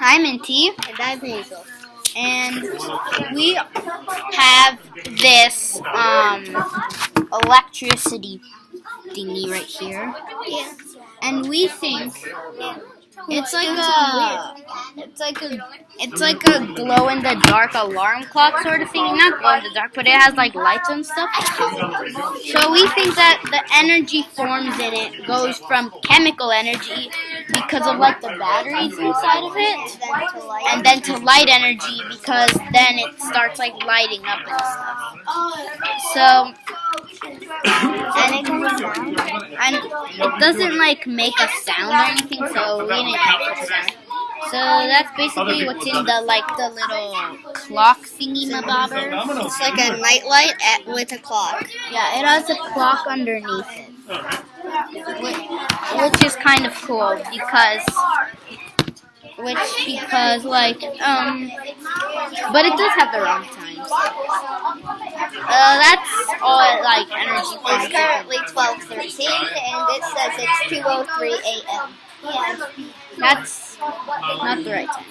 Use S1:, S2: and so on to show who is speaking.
S1: I'm Inti.
S2: And I'm Hazel.
S1: And we have this electricity thingy right here.
S2: Yeah.
S1: And we think it's like a glow in the dark alarm clock sort of thing. Not glow in the dark, but it has like lights and stuff. So we think that the energy forms in it goes from chemical energy because of like the batteries inside of it, and then to light energy because then it starts like lighting up and stuff. So
S2: And it can sound.
S1: and it doesn't like make a sound or anything, so we didn't make a sound. So that's basically what's in the little clock thingy mabobber.
S2: It's like a nightlight with a clock.
S1: Yeah, it has a clock underneath it, which is kind of cool because but it does have the wrong time. So. That's all energy.
S2: It's currently 12:13, and it says it's 2:03 a.m.
S1: That's not the right time.